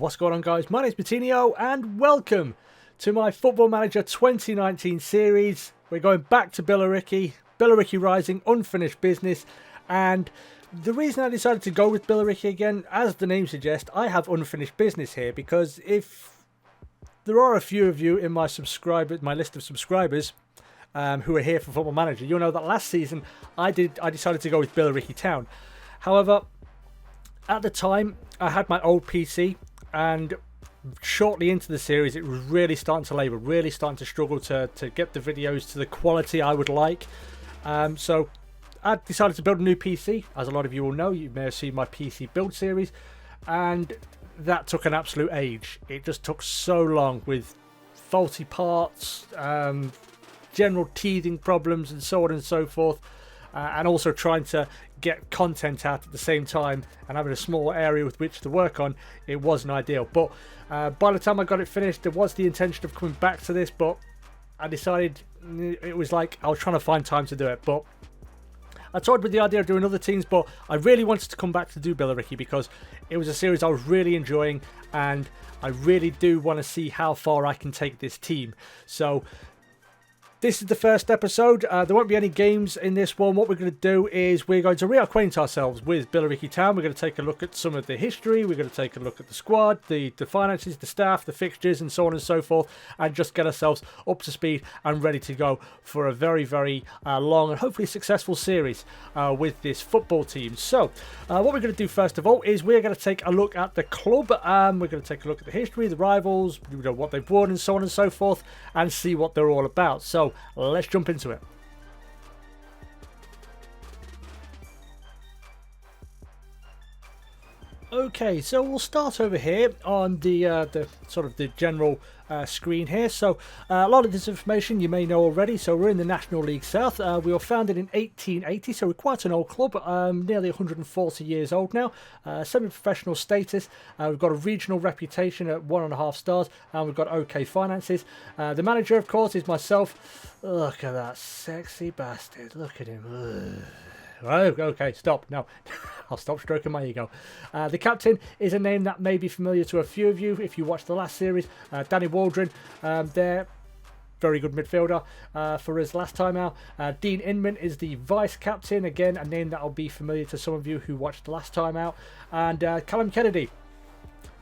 What's going on, guys? My name's Martinio and welcome to my Football Manager 2019 series. We're going back to Billericay Rising, unfinished business. And the reason I decided to go with Billericay again, as the name suggests, I have unfinished business here, because if there are a few of you in my list of subscribers who are here for Football Manager, you'll know that last season I decided to go with Billericay Town. However, at the time I had my old PC, and shortly into the series it was really starting to labour, really starting to struggle to get the videos to the quality I would like. So I decided to build a new PC. As a lot of you will know, you may have seen my PC build series, and that took an absolute age. It just took so long with faulty parts, general teething problems and so on and so forth, and also trying to get content out at the same time and having a small area with which to work on. It wasn't ideal, but by the time I got it finished, there was the intention of coming back to this, but I decided it was like I was trying to find time to do it. But I toyed with the idea of doing other teams, but I really wanted to come back to do Billericay because it was a series I was really enjoying, and I really do want to see how far I can take this team. So this is the first episode. There won't be any games in this one. What we're going to do is we're going to reacquaint ourselves with Billericay Town. We're going to take a look at some of the history. We're going to take a look at the squad, the finances, the staff, the fixtures, and so on and so forth, and just get ourselves up to speed and ready to go for a very, very long and hopefully successful series with this football team. So what we're going to do first of all is we're going to take a look at the club. We're going to take a look at the history, the rivals, what they've won, and so on and so forth, and see what they're all about. So let's jump into it. Okay, so we'll start over here on the sort of the general screen here. So a lot of this information you may know already. So we're in the National League South. We were founded in 1880, so we're quite an old club, nearly 140 years old now. Semi-professional status. We've got a regional reputation at 1.5 stars, and we've got okay finances. The manager, of course, is myself. Look at that sexy bastard. Look at him. Ugh. Oh, okay, stop. No, I'll stop stroking my ego. The captain is a name that may be familiar to a few of you if you watched the last series. Danny Waldron, there. Very good midfielder for us last time out. Dean Inman is the vice captain. Again, a name that will be familiar to some of you who watched the last time out. And Callum Kennedy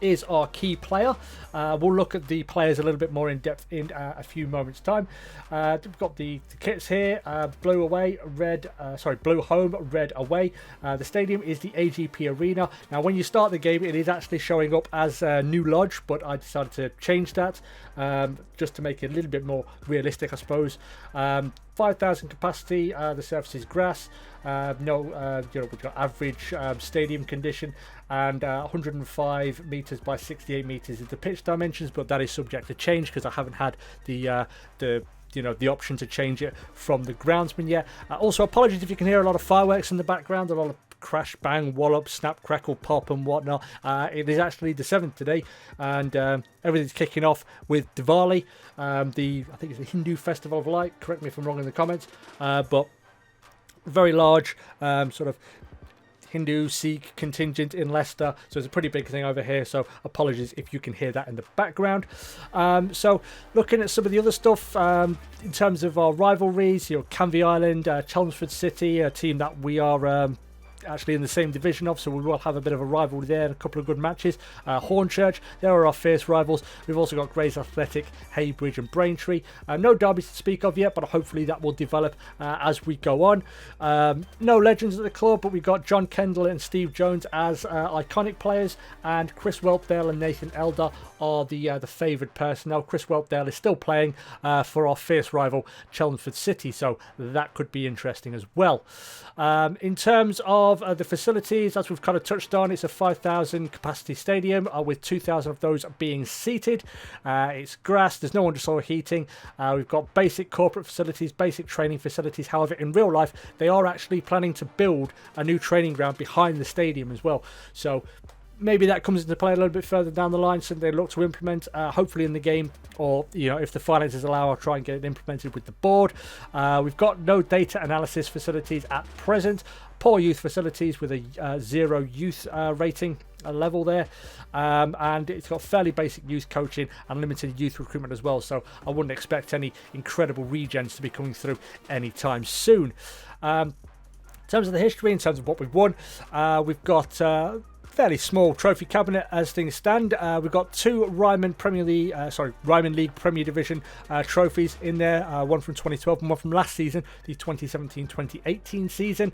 is our key player. We'll look at the players a little bit more in depth in a few moments time. We've got the kits here. Blue away, red, blue home, red away. The stadium is the AGP Arena. Now when you start the game it is actually showing up as New Lodge, but I decided to change that just to make it a little bit more realistic, I suppose. 5,000 capacity. The surface is grass. We've got average stadium condition, and 105 meters by 68 meters is the pitch dimensions, but that is subject to change because I haven't had the option to change it from the groundsman yet. Also, apologies if you can hear a lot of fireworks in the background, a lot of crash, bang, wallop, snap, crackle, pop and whatnot. It is actually the 7th today, and everything's kicking off with Diwali, I think it's the Hindu festival of light. Correct me if I'm wrong in the comments, but very large sort of Hindu Sikh contingent in Leicester, so it's a pretty big thing over here, so apologies if you can hear that in the background. So looking at some of the other stuff in terms of our rivalries, Canvey Island, Chelmsford City, a team that we are actually in the same division of, so we will have a bit of a rivalry there, a couple of good matches. Hornchurch, there are our fierce rivals. We've also got Grays Athletic, Haybridge and Braintree. No derbies to speak of yet, but hopefully that will develop as we go on. No legends at the club, but we've got John Kendall and Steve Jones as iconic players, and Chris Whelpdale and Nathan Elder are the favoured personnel. Chris Whelpdale is still playing for our fierce rival Chelmsford City, so that could be interesting as well. In terms of the facilities, as we've kind of touched on, it's a 5,000 capacity stadium with 2,000 of those being seated. It's grass, there's no undersoil heating. We've got basic corporate facilities, basic training facilities. However, in real life they are actually planning to build a new training ground behind the stadium as well, so maybe that comes into play a little bit further down the line, so they look to implement hopefully in the game, or if the finances allow, I'll try and get it implemented with the board. We've got no data analysis facilities at present. Poor youth facilities with a 0 youth rating. level there, and it's got fairly basic youth coaching and limited youth recruitment as well, so I wouldn't expect any incredible regens to be coming through anytime soon. In terms of the history, in terms of what we've won, we've got fairly small trophy cabinet as things stand. We've got 2 Ryman League Premier Division trophies in there, one from 2012 and one from last season, the 2017-2018 season.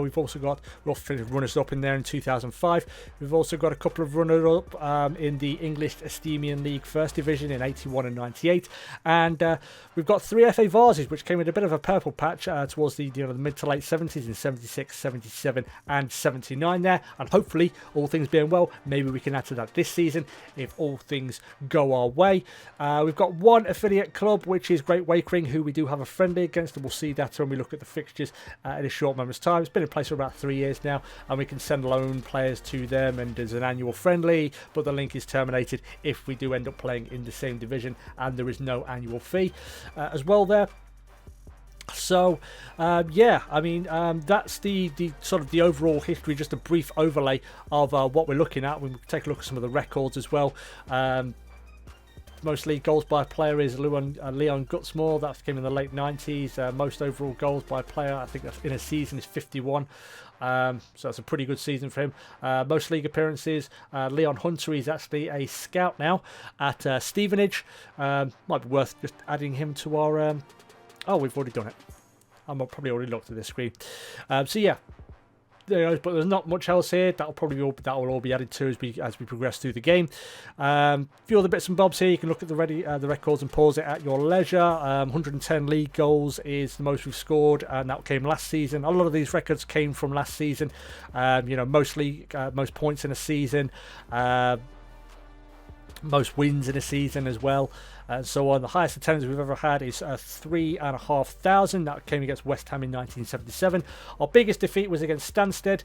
We've also got runners-up in there in 2005. We've also got a couple of runners-up in the English Estemian League First Division in 81 and 98, and we've got 3 FA Vases, which came in a bit of a purple patch towards the mid to late 70s in 76, 77 and 79 there, and hopefully, all things being well, maybe we can add to that this season if all things go our way. We've got 1 affiliate club, which is Great Wakering, who we do have a friendly against, and we'll see that when we look at the fixtures in a short moment's time. It's been in place for about 3 years now, and we can send loan players to them, and there's an annual friendly, but the link is terminated if we do end up playing in the same division, and there is no annual fee as well there. So yeah, I mean, that's the sort of the overall history, just a brief overlay of what we're looking at. We can take a look at some of the records as well. Most league goals by player is Leon Gutsmore. That came in the late 90s. Most overall goals by player, I think that's in a season, is 51. So that's a pretty good season for him. Most league appearances, Leon Hunter, he's actually a scout now at Stevenage. Might be worth just adding him to our... Oh, we've already done it. I'm probably already looked at this screen. So yeah, there goes. But there's not much else here. That'll all be added to as we progress through the game. Few other bits and bobs here. You can look at the records and pause it at your leisure. 110 league goals is the most we've scored, and that came last season. A lot of these records came from last season. Most points in a season. Most wins in a season as well, and so on. The highest attendance we've ever had is 3,500. That came against West Ham in 1977. Our biggest defeat was against Stansted,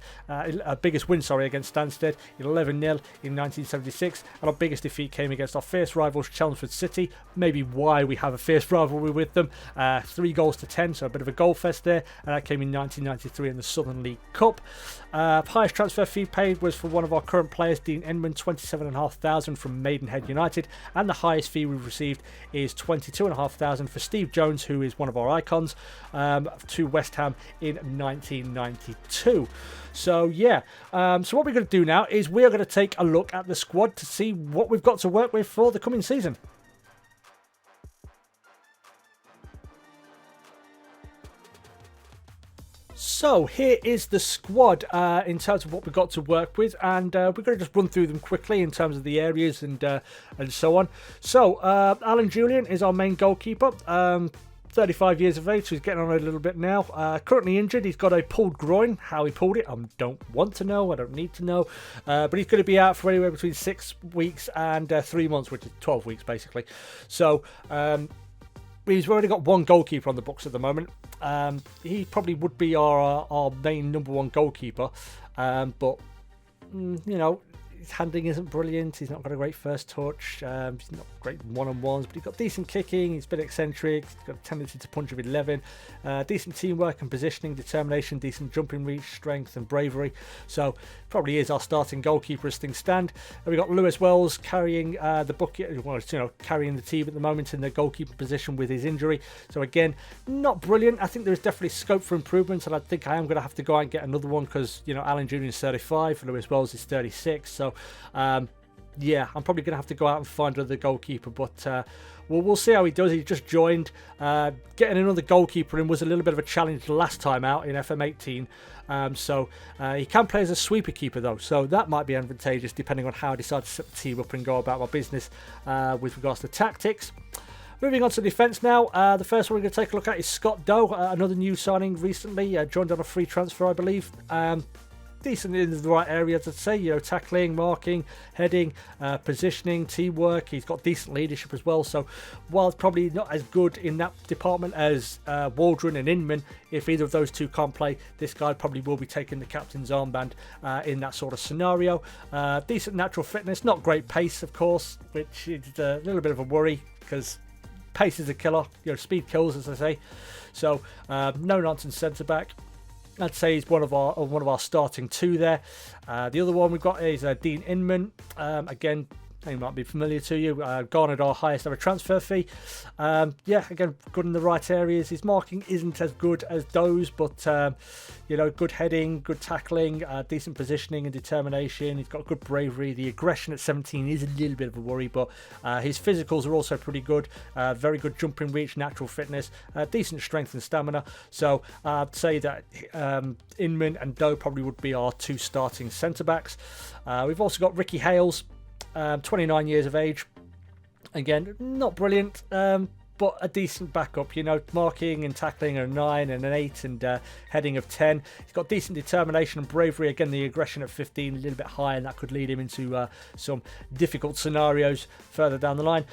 biggest win, against Stansted, 11-0 in 1976, and our biggest defeat came against our fierce rivals Chelmsford City. Maybe why we have a fierce rivalry with them. 3-10, so a bit of a goal fest there, and that came in 1993 in the Southern League Cup. Highest transfer fee paid was for one of our current players, Dean Enman, 27,500 from Maidenhead United, and the highest fee we've received is 22,500 for Steve Jones, who is one of our icons, to West Ham in 1992. So yeah, so what we're going to do now is we're going to take a look at the squad to see what we've got to work with for the coming season. So here is the squad in terms of what we've got to work with, and we're going to just run through them quickly in terms of the areas and so on. So Alan Julian is our main goalkeeper. 35 years of age, so he's getting on a little bit now. Currently injured, he's got a pulled groin. How he pulled it, I don't want to know, I don't need to know. But he's going to be out for anywhere between 6 weeks and 3 months, which is 12 weeks basically. So we've already got 1 goalkeeper on the books at the moment. He probably would be our main number 1 goalkeeper, but you know, his handling isn't brilliant. He's not got a great first touch. He's not great one-on-ones, but he's got decent kicking. He's a bit eccentric. He's got a tendency to punch of 11. Decent teamwork and positioning, determination, decent jumping reach, strength and bravery. So probably is our starting goalkeeper as things stand. And we've got Lewis Wells carrying the bucket, well, carrying the team at the moment in the goalkeeper position with his injury. So again, not brilliant. I think there is definitely scope for improvement, and I think I am going to have to go out and get another one because, you know, Alan Jr. is 35, Lewis Wells is 36. So yeah, I'm probably going to have to go out and find another goalkeeper, but we'll see how he does. He just joined. Getting another goalkeeper in was a little bit of a challenge last time out in FM18. So he can play as a sweeper keeper though, so that might be advantageous depending on how I decide to set the team up and go about my business with regards to tactics. Moving on to defence now. The first one we're going to take a look at is Scott Doe, another new signing recently, joined on a free transfer, I believe. Decent in the right areas, I'd say, you know, tackling, marking, heading, positioning, teamwork. He's got decent leadership as well, so while it's probably not as good in that department as Waldron and Inman, if either of those two can't play, this guy probably will be taking the captain's armband in that sort of scenario. Decent natural fitness, not great pace, of course, which is a little bit of a worry because pace is a killer, you know, speed kills, as I say. So no nonsense centre back. I'd say he's one of our starting two there. The other one we've got is Dean Inman. Again, he might be familiar to you. Garnered our highest ever transfer fee. Yeah, again, good in the right areas. His marking isn't as good as those, but you know, good heading, good tackling, decent positioning and determination. He's got good bravery. The aggression at 17 is a little bit of a worry, but his physicals are also pretty good. Very good jumping reach, natural fitness, decent strength and stamina. So I'd say that Inman and Doe probably would be our two starting centre backs. We've also got Ricky Hales. 29 years of age. Again, not brilliant, but a decent backup. You know, marking and tackling are a 9 and an 8, and heading of 10. He's got decent determination and bravery. Again, the aggression at 15 a little bit high, and that could lead him into some difficult scenarios further down the line.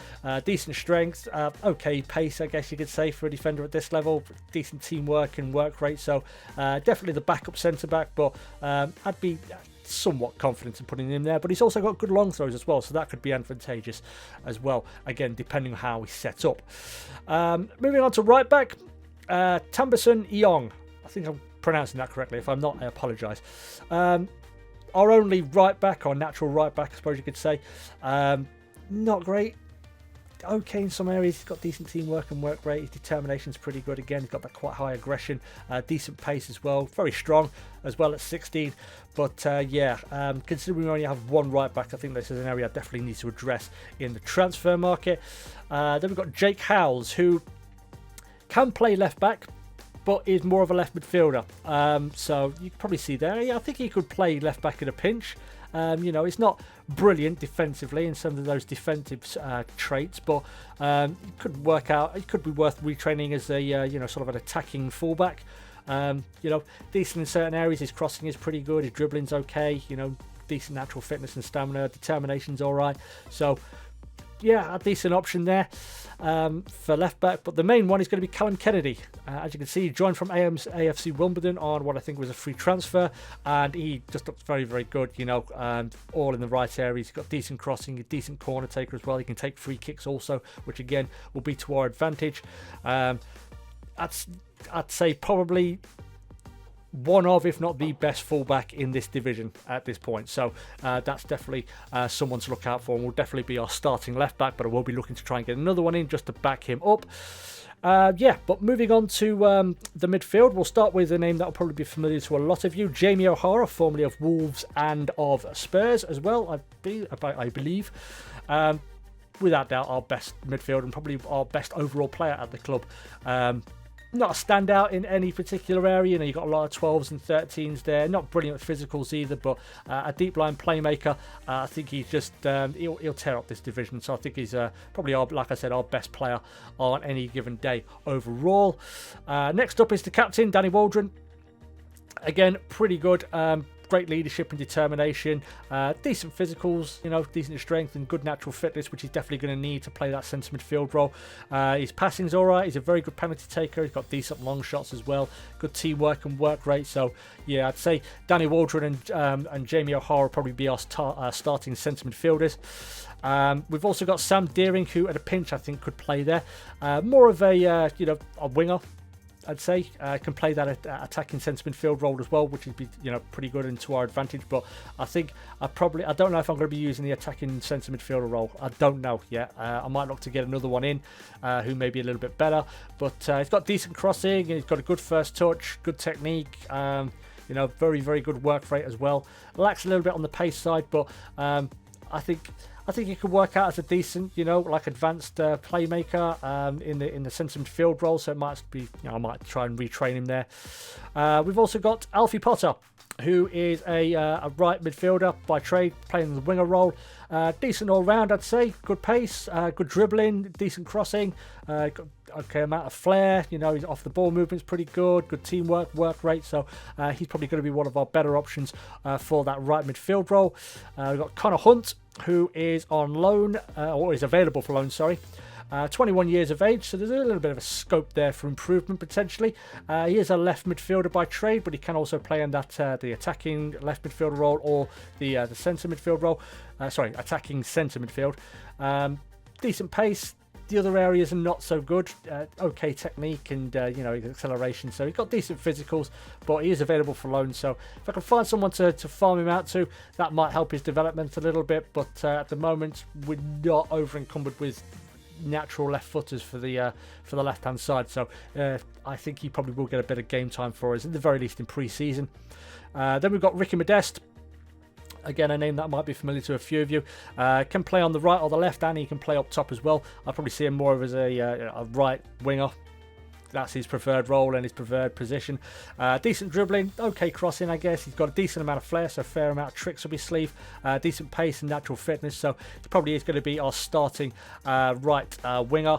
Decent strength, okay pace, I guess you could say, for a defender at this level. Decent teamwork and work rate. So definitely the backup centre back, but I'd be somewhat confident in putting him there. But he's also got good long throws as well, so that could be advantageous as well, again depending on how we set up. Moving on to right back, S1-E1. I think I'm pronouncing that correctly. If I'm not, I apologise. Our only right back, or natural right back I suppose you could say. Not great, okay in some areas. He's got decent teamwork and work rate. His determination's pretty good. Again, he's got that quite high aggression, decent pace as well, very strong as well at 16. But yeah, considering we only have one right back, I think this is an area I definitely need to address in the transfer market. Then we've got Jake Howells, who can play left back, but is more of a left midfielder. So you can probably see there, yeah, I think he could play left back in a pinch. You know, it's not brilliant defensively in some of those defensive traits, but it could work out. It could be worth retraining as a you know, sort of an attacking fullback. You know, decent in certain areas. His crossing is pretty good. His dribbling's okay. You know, decent natural fitness and stamina. Determination's all right. So yeah, a decent option there for left back. But the main one is going to be Callum Kennedy. As you can see, he joined from AFC Wimbledon on what I think was a free transfer, and he just looks very, very good. You know, all in the right areas. He's got decent crossing, a decent corner taker as well. He can take free kicks also, which again will be to our advantage. I'd say probably one of, if not the best fullback in this division at this point. So that's definitely someone to look out for, and will definitely be our starting left back, but I will be looking to try and get another one in just to back him up. Yeah, but moving on to the midfield, we'll start with a name that will probably be familiar to a lot of you, Jamie O'Hara, formerly of Wolves and of Spurs as well, I believe. Without doubt, our best midfielder and probably our best overall player at the club. Not a standout in any particular area. You know, you've got a lot of 12s and 13s there. Not brilliant physicals either, but a deep line playmaker. I think he's just he'll tear up this division. So I think he's probably like I said, our best player on any given day overall. Next up is the captain, Danny Waldron. Again, pretty good. Great leadership and determination, decent physicals, you know, decent strength and good natural fitness, which he's definitely going to need to play that centre midfield role. His passing's all right. He's a very good penalty taker. He's got decent long shots as well. Good teamwork and work rate. So yeah, I'd say Danny Waldron and Jamie O'Hara probably be our starting centre midfielders. We've also got Sam Deering, who at a pinch I think could play there. More of a you know, a winger, I'd say. Can play that attacking centre midfield role as well, which would be, you know, pretty good and to our advantage. But I think I don't know if I'm going to be using the attacking centre midfielder role. I don't know yet. I might look to get another one in who may be a little bit better. But he's got decent crossing, and he's got a good first touch, good technique. You know, very, very good work rate as well. Lacks a little bit on the pace side, but I think he could work out as a decent, you know, like advanced playmaker in the centre midfield role. So it might be, you know, I might try and retrain him there. We've also got Alfie Potter, who is a right midfielder by trade, playing the winger role. Decent all round, I'd say. Good pace, good dribbling, decent crossing, got okay amount of flair. You know, his off the ball movement's pretty good. Good teamwork, work rate. So he's probably going to be one of our better options for that right midfield role. We've got Connor Hunt, who is on loan, or is available for loan, sorry. 21 years of age, so there's a little bit of a scope there for improvement potentially. He is a left midfielder by trade, but he can also play in that the attacking left midfielder role or the centre midfield role. Attacking centre midfield. Decent pace, The other areas are not so good. Okay technique and acceleration, so he's got decent physicals, but he is available for loan. So if I can find someone to farm him out to, that might help his development a little bit. But at the moment, we're not over encumbered with natural left footers for the left hand side. So I think he probably will get a bit of game time for us, at the very least in pre-season. Then we've got Ricky Modeste. Again, a name that might be familiar to a few of you. Can play on the right or the left, and he can play up top as well. I'd probably see him more of as a right winger. That's his preferred role and his preferred position. Decent dribbling, okay crossing, I guess. He's got a decent amount of flair, so a fair amount of tricks up his sleeve. Decent pace and natural fitness, so he probably is going to be our starting right winger.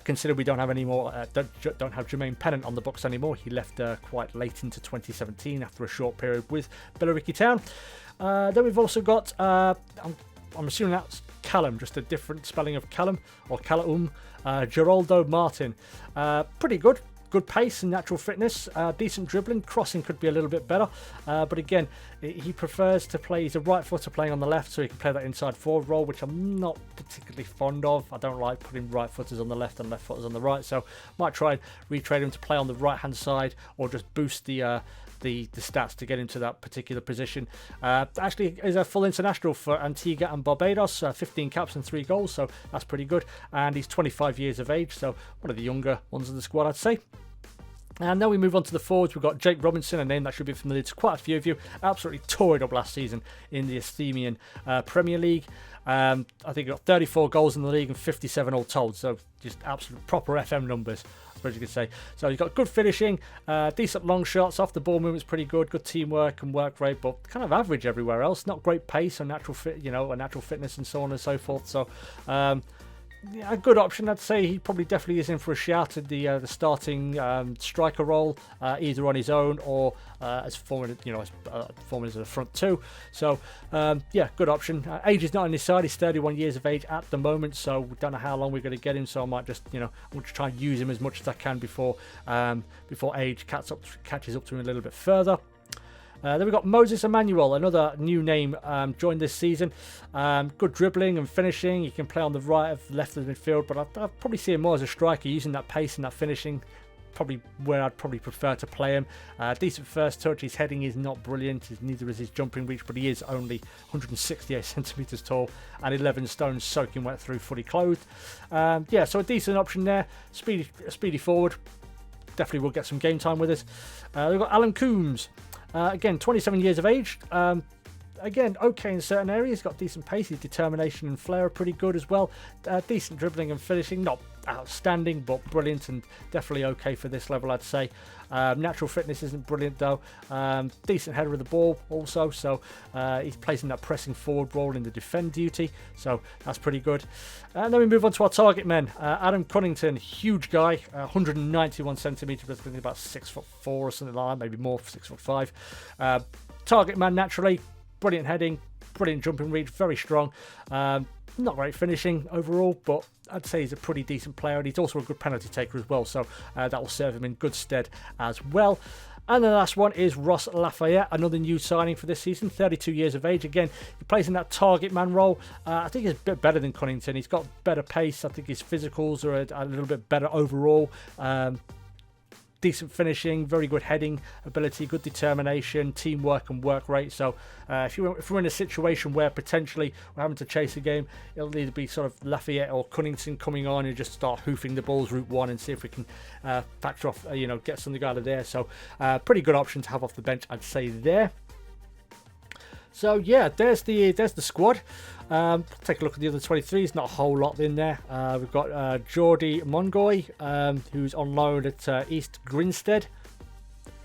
Consider we don't have any more, don't have Jermaine Pennant on the books anymore. He left quite late into 2017 after a short period with Billericay Town. Then we've also got, I'm assuming that's Callum, just a different spelling of Callum, or Callum, Geraldo Martin. Pretty good. Good pace and natural fitness, decent dribbling. Crossing could be a little bit better, but again, he prefers to play. He's a right footer playing on the left, so he can play that inside forward role, which I'm not particularly fond of. I don't like putting right footers on the left and left footers on the right, so might try and retrade him to play on the right hand side, or just boost the stats to get into that particular position. Actually is a full international for Antigua and Barbados, 15 caps and 3 goals, so that's pretty good. And he's 25 years of age, so one of the younger ones in the squad, I'd say. And now we move on to the forwards. We've got Jake Robinson, a name that should be familiar to quite a few of you. Absolutely tore it up last season in the Isthmian Premier League. I think he got 34 goals in the league and 57 all told, so just absolute proper FM numbers, I suppose you could say. So he's got good finishing, decent long shots, off the ball movement's pretty good, good teamwork and work rate, but kind of average everywhere else. Not great pace or natural fit, a natural fitness and so on and so forth. So a good option, I'd say. He probably definitely is in for a shout at the starting striker role, either on his own or as forming, as a front two. So yeah, good option. Age is not on his side. He's 31 years of age at the moment, so we don't know how long we're going to get him. So I might just, I'm going to try and use him as much as I can before age catches up to him a little bit further. Then we've got Moses Emmanuel, another new name, joined this season. Good dribbling and finishing. He can play on the right, left of the midfield, but I'd probably see him more as a striker, using that pace and that finishing. Probably where I'd probably prefer to play him. Decent first touch. His heading is not brilliant. Neither is his jumping reach, but he is only 168 centimetres tall and 11 stones soaking wet through, fully clothed. Yeah, so a decent option there. Speedy forward. Definitely will get some game time with us. We've got Alan Coombs. Again, 27 years of age. Again, okay in certain areas. Got decent pace. His determination and flair are pretty good as well. Decent dribbling and finishing. Not outstanding, but brilliant and definitely okay for this level, I'd say. Natural fitness isn't brilliant though. Decent header of the ball also. So he's placing that pressing forward role in the defend duty. So that's pretty good. And then we move on to our target men. Adam Cunnington, huge guy, 191 centimetres, but I think about 6'4" or something like that, maybe more, 6'5". Target man naturally. Brilliant heading, brilliant jumping reach, very strong. Not great finishing overall, but I'd say he's a pretty decent player, and he's also a good penalty taker as well, so that will serve him in good stead as well. And the last one is Ross Lafayette, another new signing for this season, 32 years of age. Again, he plays in that target man role. I think he's a bit better than Cunnington. He's got better pace. I think his physicals are a little bit better overall. Decent finishing, very good heading ability, good determination, teamwork and work rate. So if we're in a situation where potentially we're having to chase a game, it'll either be sort of Lafayette or Cunnington coming on and just start hoofing the balls route one and see if we can factor off, get something out of there. So pretty good option to have off the bench, I'd say there. So yeah, there's the squad. Take a look at the other 23s. Not a whole lot in there. We've got Geordie Mongoy, who's on loan at East Grinstead.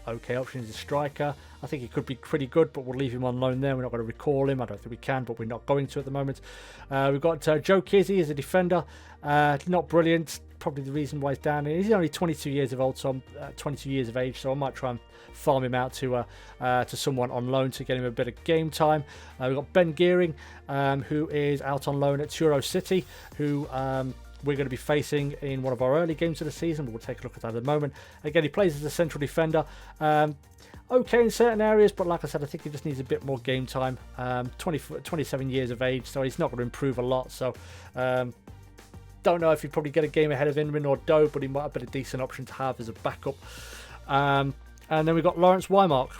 Okay option as a striker. I think he could be pretty good, but we'll leave him on loan there. We're not going to recall him. I don't think we can, but we're not going to at the moment. We've got Joe Kizzy as a defender. Not brilliant. Probably the reason why he's down. He's only 22 years of old, so 22 years of age. So I might try and farm him out to someone on loan to get him a bit of game time. We've got Ben Gearing, who is out on loan at Truro City, who we're going to be facing in one of our early games of the season, but we'll take a look at that in a moment. Again, he plays as a central defender. Okay in certain areas, but like I said, I think he just needs a bit more game time. 27 years of age, so he's not going to improve a lot. So Don't know if he'd probably get a game ahead of Inman or Doe, but he might have been a decent option to have as a backup. And then we've got Lawrence Wymark,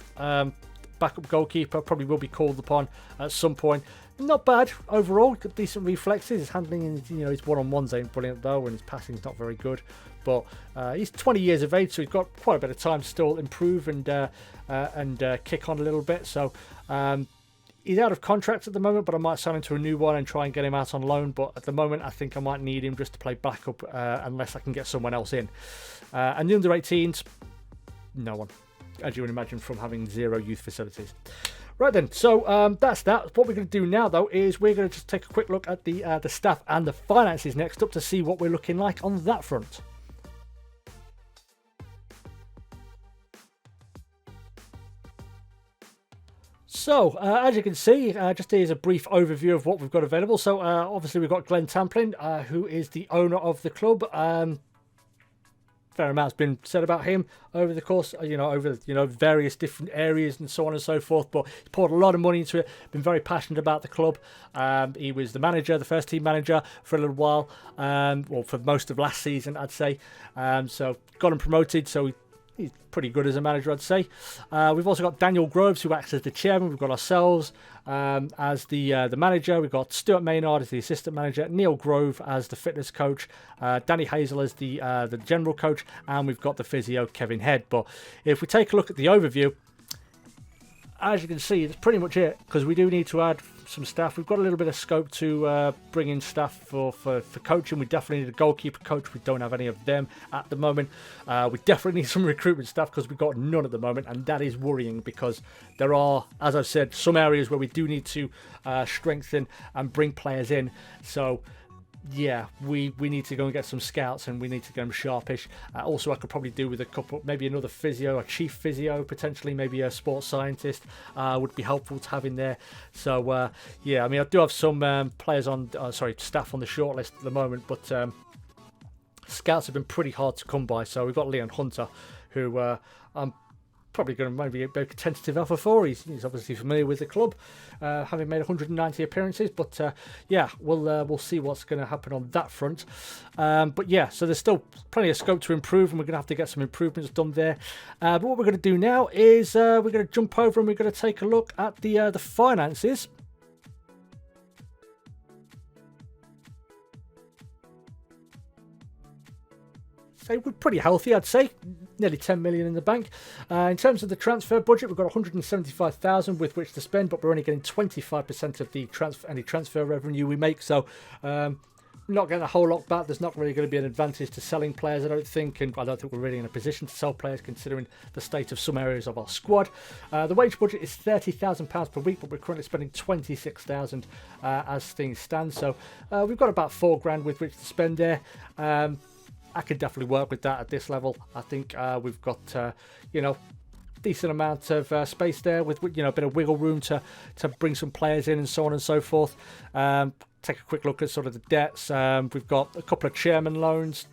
backup goalkeeper, probably will be called upon at some point. Not bad overall, got decent reflexes. His handling, his one-on-ones ain't brilliant though, and his passing's not very good. But he's 20 years of age, so he's got quite a bit of time to still improve and kick on a little bit. So he's out of contract at the moment, but I might sign him to a new one and try and get him out on loan. But at the moment, I think I might need him just to play backup unless I can get someone else in. And the under-18s, no one, as you would imagine from having 0 youth facilities. Right then, so that's that. What we're going to do now, though, is we're going to just take a quick look at the staff and the finances next up to see what we're looking like on that front. So, as you can see, just here's a brief overview of what we've got available. So, obviously, we've got Glenn Tamplin, who is the owner of the club. Fair amount's been said about him over the course, over various different areas and so on and so forth. But he's poured a lot of money into it. Been very passionate about the club. He was the manager, the first team manager for a little while, well, for most of last season, I'd say. So got him promoted. So he's pretty good as a manager, I'd say. We've also got Daniel Groves, who acts as the chairman. We've got ourselves as the manager. We've got Stuart Maynard as the assistant manager, Neil Grove as the fitness coach, Danny Hazel as the general coach, and we've got the physio, Kevin Head. But if we take a look at the overview, as you can see, that's pretty much it, because we do need to add some staff. We've got a little bit of scope to bring in staff for coaching. We definitely need a goalkeeper coach. We don't have any of them at the moment. We definitely need some recruitment staff because we've got none at the moment, and that is worrying because there are, as I've said, some areas where we do need to strengthen and bring players in. So yeah, we need to go and get some scouts, and we need to get them sharpish. Also, I could probably do with a couple, maybe another physio, a chief physio, potentially maybe a sports scientist would be helpful to have in there. So yeah, I mean, I do have some players on, staff on the shortlist at the moment, but scouts have been pretty hard to come by. So we've got Leon Hunter, who I'm probably going to maybe be a tentative offer for. He's obviously familiar with the club, having made 190 appearances. But yeah, we'll see what's going to happen on that front. But yeah, so there's still plenty of scope to improve, and we're going to have to get some improvements done there. But what we're going to do now is we're going to jump over and we're going to take a look at the finances. We're pretty healthy, I'd say. Nearly 10 million in the bank. In terms of the transfer budget, we've got 175,000 with which to spend, but we're only getting 25% of the any transfer revenue we make. So not getting a whole lot back. There's not really going to be an advantage to selling players, I don't think, and I don't think we're really in a position to sell players considering the state of some areas of our squad. The wage budget is £30,000 per week, but we're currently spending 26,000 as things stand. So we've got about £4,000 with which to spend there. I could definitely work with that at this level. I think we've got, decent amount of space there with, a bit of wiggle room to bring some players in and so on and so forth. Take a quick look at sort of the debts. We've got a couple of chairman loans.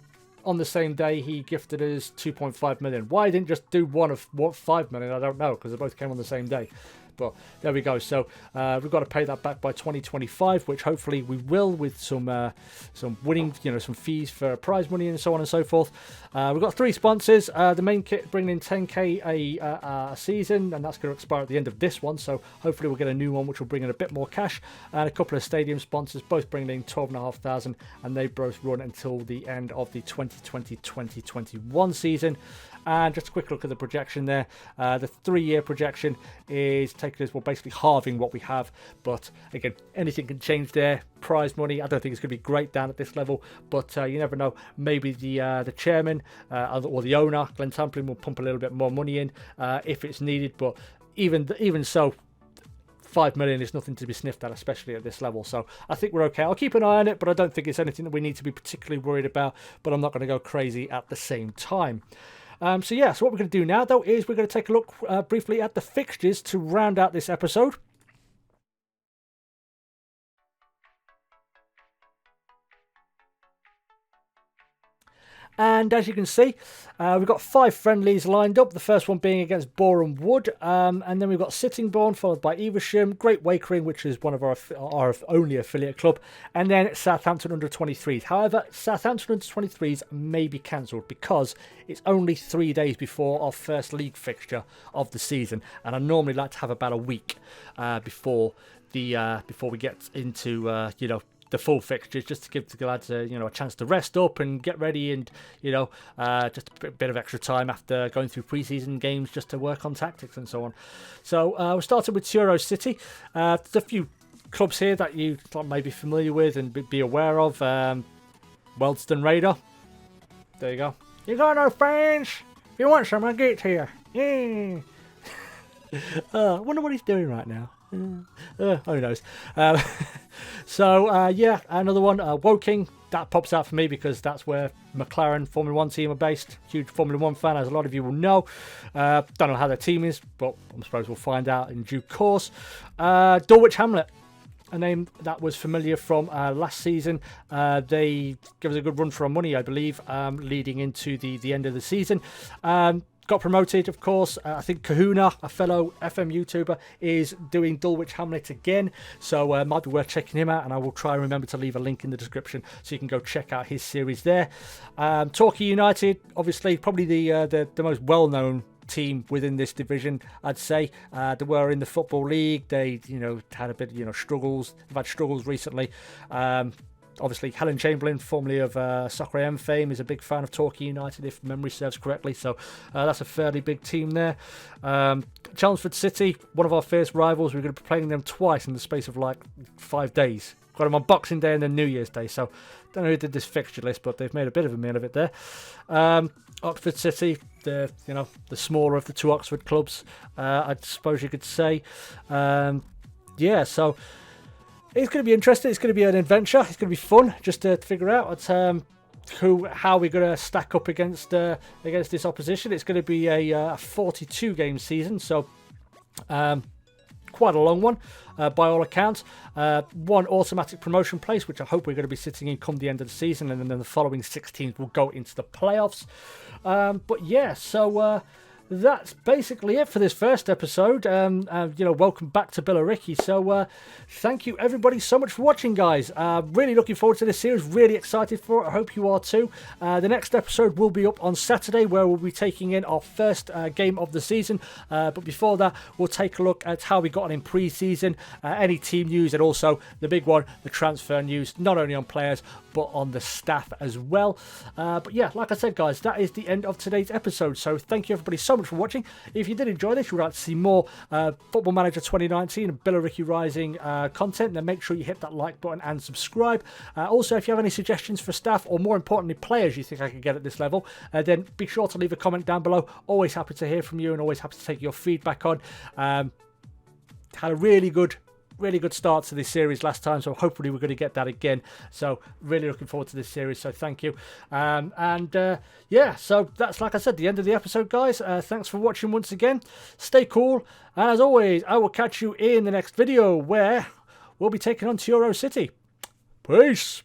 On the same day, he gifted us 2.5 million. Why didn't just do one of 5 million? I don't know, because they both came on the same day. But there we go. So we've got to pay that back by 2025, which hopefully we will with some winning, some fees for prize money and so on and so forth. We've got 3 sponsors. The main kit bringing in 10k a season, and that's going to expire at the end of this one. So hopefully we'll get a new one, which will bring in a bit more cash. And a couple of stadium sponsors, both bringing in 12,500, and they both run until the end of the 2020-2021 season. And just a quick look at the projection there. The 3-year projection is taking us, basically halving what we have. But again, anything can change there. Prize money, I don't think it's going to be great down at this level. But you never know. Maybe the chairman or the owner, Glenn Tamplin, will pump a little bit more money in if it's needed. But even so, 5 million is nothing to be sniffed at, especially at this level. So I think we're okay. I'll keep an eye on it, but I don't think it's anything that we need to be particularly worried about. But I'm not going to go crazy at the same time. So what we're going to do now, though, is we're going to take a look briefly at the fixtures to round out this episode. And as you can see, we've got 5 friendlies lined up. The first one being against Boreham Wood. And then we've got Sittingbourne, followed by Evesham, Great Wakering, which is one of our only affiliate club. And then Southampton under-23s. However, Southampton under-23s may be cancelled because it's only 3 days before our first league fixture of the season. And I normally like to have about a week before we get into, the full fixtures, just to give the lads a chance to rest up and get ready, and just a bit of extra time after going through pre-season games just to work on tactics and so on. So we started with Truro City. There's a few clubs here that you may be familiar with and be aware of. Wealdstone Raider. There you go. You got no fans? If you want some, I'll get it to you. Yeah. I wonder what he's doing right now. Who knows? Another one, Woking. That pops out for me because that's where McLaren Formula 1 team are based. Huge Formula 1 fan, as a lot of you will know. Don't know how their team is, but I suppose we'll find out in due course. Dulwich Hamlet, a name that was familiar from last season. They gave us a good run for our money, I believe, leading into the end of the season. Got promoted, of course. I think Kahuna, a fellow FM YouTuber, is doing Dulwich Hamlet again. So might be worth checking him out. And I will try and remember to leave a link in the description so you can go check out his series there. Torquay United, obviously, probably the most well-known team within this division, I'd say. They were in the Football League. They, had a bit, struggles. They've had struggles recently. Obviously, Helen Chamberlain, formerly of Soccer AM fame, is a big fan of Torquay United, if memory serves correctly. So that's a fairly big team there. Chelmsford City, one of our fierce rivals. We're going to be playing them twice in the space of like 5 days. Got them on Boxing Day and then New Year's Day. So don't know who did this fixture list, but they've made a bit of a meal of it there. Oxford City, the smaller of the 2 Oxford clubs, I suppose you could say. So it's going to be interesting. It's going to be an adventure. It's going to be fun just to figure out how we're going to stack up against this opposition. It's going to be a 42 game season, so quite a long one by all accounts. 1 automatic promotion place, which I hope we're going to be sitting in come the end of the season, and then the following 6 teams will go into the playoffs. That's basically it for this first episode. Welcome back to Billericay. So thank you everybody so much for watching, guys. Really looking forward to this series. Really excited for it. I hope you are too. The next episode will be up on Saturday, where we'll be taking in our first game of the season. But before that, we'll take a look at how we got on in pre-season, any team news, and also the big one, the transfer news, not only on players but on the staff as well. Like I said, guys, that is the end of today's episode. So thank you everybody so much for watching. If you did enjoy this, you would like to see more Football Manager 2019 and Billericay Rising content, then make sure you hit that like button and subscribe. Also, if you have any suggestions for staff, or more importantly players you think I could get at this level, then be sure to leave a comment down below. Always happy to hear from you and always happy to take your feedback on. Had a really good start to this series last time, so hopefully we're going to get that again. So really looking forward to this series, so thank you. So that's, like I said, the end of the episode, guys. Thanks for watching once again. Stay cool, and as always, I will catch you in the next video, where we'll be taking on Truro City. Peace.